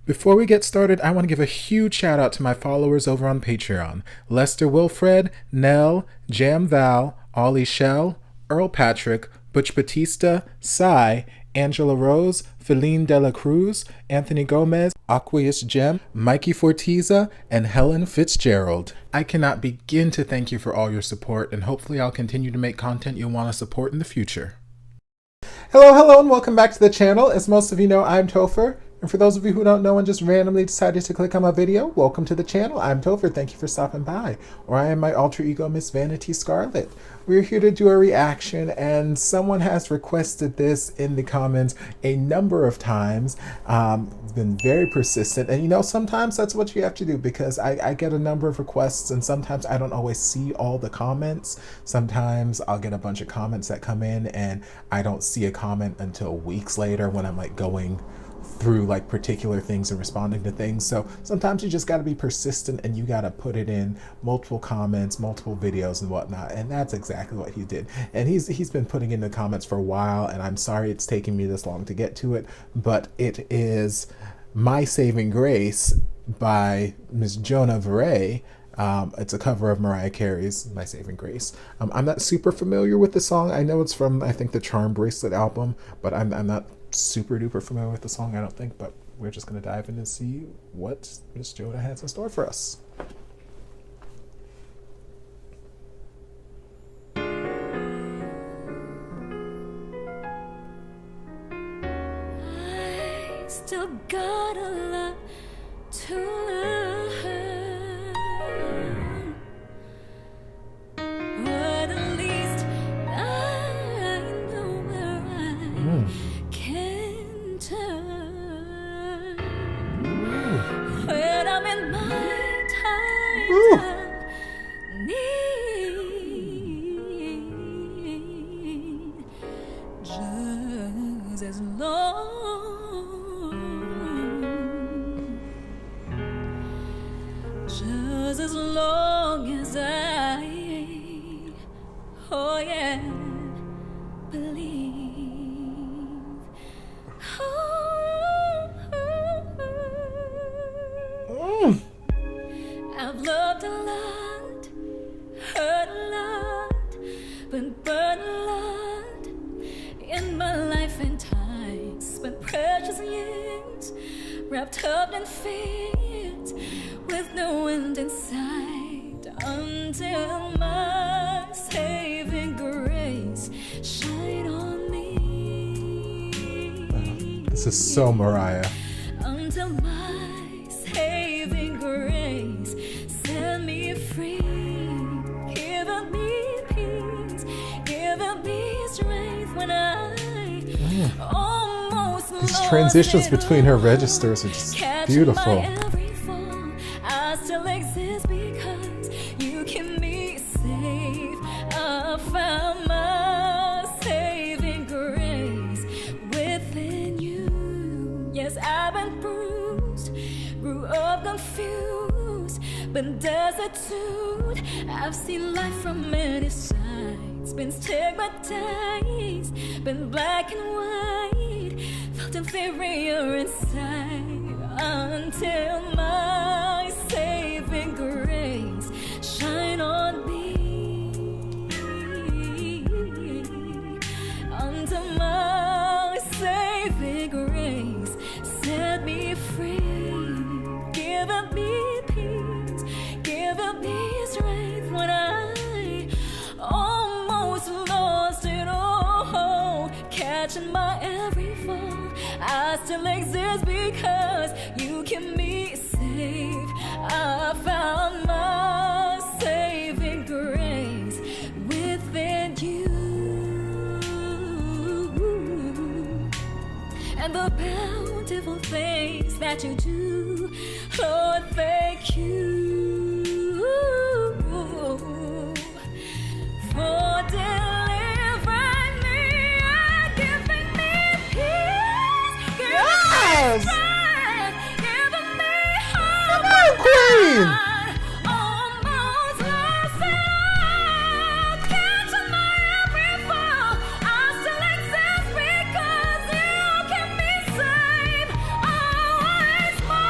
Before we get started, I want to give a huge shout out to my followers over on Patreon. Lester Wilfred, Nell, Jam Val, Ollie Shell, Earl Patrick, Butch Batista, Cy, Angela Rose, Feline Dela Cruz, Anthony Gomez, Aqueous Gem, Mikey Fortiza, and Helen Fitzgerald. I cannot begin to thank you for all your support, and hopefully I'll continue to make content you'll want to support in the future. Hello, and welcome back to the channel. As most of you know, I'm Topher. And for those of you who don't know and just randomly decided to click on my video, welcome to the channel. I'm Topher. Thank you for stopping by. Or I am my alter ego, Miss Vanity Scarlet. We're here to do a reaction, and someone has requested this in the comments a number of times. It's been very persistent, and you know, sometimes that's what you have to do, because I get a number of requests, and sometimes I don't always see all the comments. Sometimes I'll get a bunch of comments that come in, and I don't see a comment until weeks later when I'm like going through like particular things and responding to things. So sometimes you just got to be persistent, and you got to put it in multiple comments, multiple videos and whatnot. And that's exactly what he did. And he's been putting in the comments for a while, and I'm sorry it's taking me this long to get to it, but it is My Saving Grace by Miss Jona Viray. It's a cover of Mariah Carey's My Saving Grace. I'm not super familiar with the song. I know it's from, I think, the Charm Bracelet album, but I'm not super duper familiar with the song, I don't think. But we're just going to dive in and see what Miss Jona has in store for us. I still got a lot to learn, but at least I know where I can turn when I'm in my times of need. Just as long as I, oh yeah, believe. I've loved a lot, hurt a lot, been burned a lot in my life and time. Spent precious years wrapped up in fears with no end in sight, until my saving grace shine on me. This is so Mariah. Until my saving grace set me free, giving me peace, giving me strength when I almost These transitions between her registers are just beautiful. I still exist because you keep me safe. I found my saving grace within you. Yes, I've been bruised, grew up confused, been destitute. I've seen life from many sides, been stigmatized, been black and white, felt inferior inside, until my saving grace shine on me. Until my saving grace set me free, giving me peace, giving me strength when I almost lost it all, catching my every fall. I still exist because you keep me safe. I found my saving grace within you, and the bountiful things that you do, Lord, thank you for delivering me and giving me peace, giving me strength, giving me hope. Come on, Queen! Almost lost it all, catching my every fall. I still exist because you keep me safe. Always more.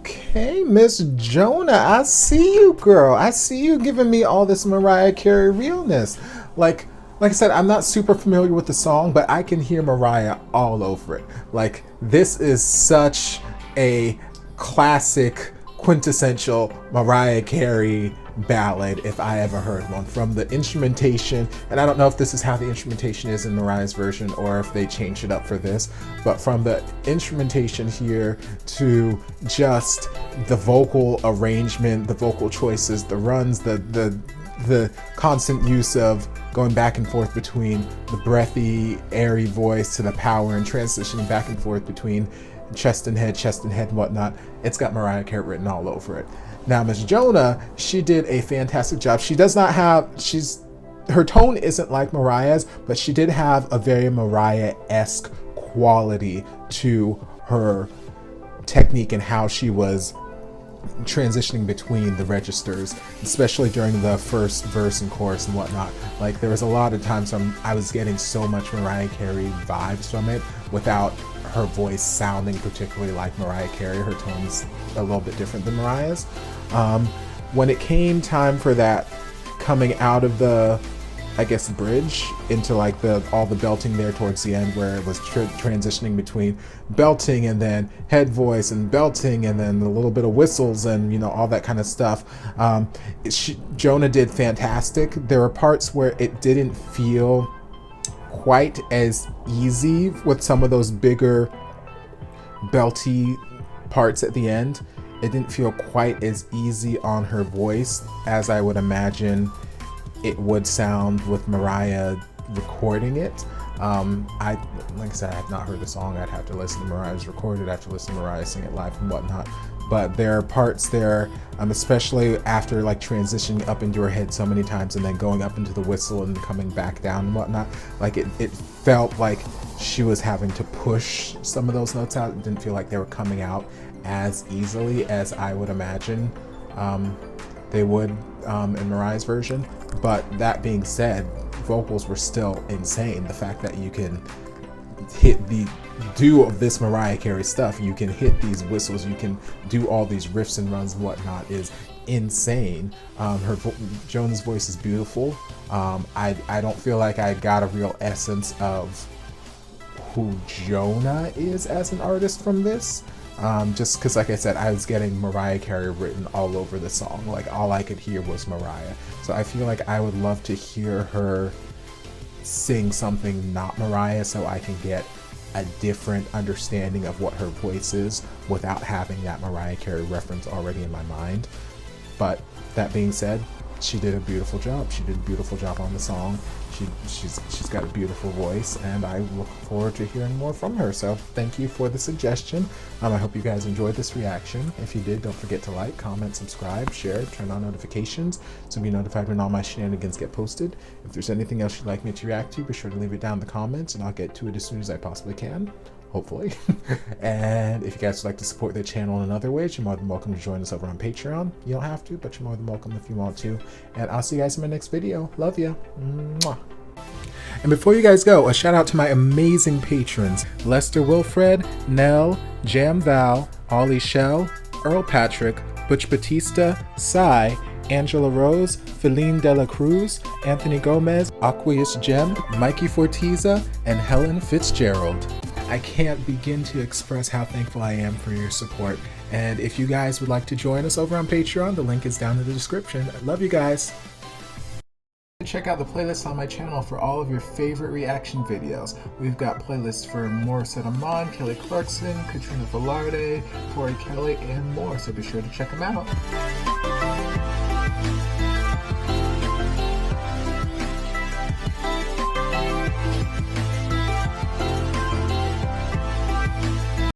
Okay, Miss Jona, I see you, girl. I see you giving me all this Mariah Carey realness. Like I said, I'm not super familiar with the song, but I can hear Mariah all over it. Like, this is such a classic, quintessential Mariah Carey ballad if I ever heard one. From the instrumentation, and I don't know if this is how the instrumentation is in Mariah's version or if they changed it up for this, but from the instrumentation here to just the vocal arrangement, the vocal choices, the runs, the constant use of going back and forth between the breathy, airy voice to the power and transitioning back and forth between chest and head, and whatnot. It's got Mariah Carey written all over it. Now, Miss Jona, she did a fantastic job. She does not have, her tone isn't like Mariah's, but she did have a very Mariah-esque quality to her technique and how she was transitioning between the registers, especially during the first verse and chorus and whatnot. Like, there was a lot of times I was getting so much Mariah Carey vibes from it without her voice sounding particularly like Mariah Carey. Her tone's a little bit different than Mariah's. When it came time for that coming out of the, I guess, bridge into like all the belting there towards the end, where it was transitioning between belting and then head voice and belting and then a little bit of whistles and, you know, all that kind of stuff. Jona did fantastic. There were parts where it didn't feel quite as easy with some of those bigger belty parts at the end. It didn't feel quite as easy on her voice as I would imagine it would sound with Mariah recording it. Like I said, I have not heard the song. I'd have to listen to Mariah's recorded. I'd have to listen to Mariah sing it live and whatnot. But there are parts there, especially after like transitioning up into her head so many times and then going up into the whistle and coming back down and whatnot. Like it felt like she was having to push some of those notes out. It didn't feel like they were coming out as easily as I would imagine they would in Mariah's version. But that being said, vocals were still insane. The fact that you can hit the do of this Mariah Carey stuff, you can hit these whistles, you can do all these riffs and runs and whatnot, is insane. Jona's voice is beautiful. I don't feel like I got a real essence of who Jona is as an artist from this. Just because, like I said, I was getting Mariah Carey written all over the song. Like, all I could hear was Mariah. So I feel like I would love to hear her sing something not Mariah so I can get a different understanding of what her voice is without having that Mariah Carey reference already in my mind. But that being said, she did a beautiful job. She did a beautiful job on the song. She's got a beautiful voice, and I look forward to hearing more from her. So thank you for the suggestion. I hope you guys enjoyed this reaction. If you did, don't forget to like, comment, subscribe, share, turn on notifications so be notified when all my shenanigans get posted. If there's anything else you'd like me to react to, be sure to leave it down in the comments and I'll get to it as soon as I possibly can. Hopefully. And if you guys would like to support the channel in another ways, you're more than welcome to join us over on Patreon. You don't have to, but you're more than welcome if you want to. And I'll see you guys in my next video. Love ya. Mwah. And before you guys go, a shout out to my amazing patrons: Lester Wilfred, Nell, Jam Val, Ollie Shell, Earl Patrick, Butch Batista, Cy, Angela Rose, Feline Dela Cruz, Anthony Gomez, Aqueous Gem, Mikey Fortiza, and Helen Fitzgerald. I can't begin to express how thankful I am for your support. And if you guys would like to join us over on Patreon, the link is down in the description. I love you guys. Check out the playlist on my channel for all of your favorite reaction videos. We've got playlists for Morissette Amon, Kelly Clarkson, Katrina Velarde, Tori Kelly, and more, so be sure to check them out.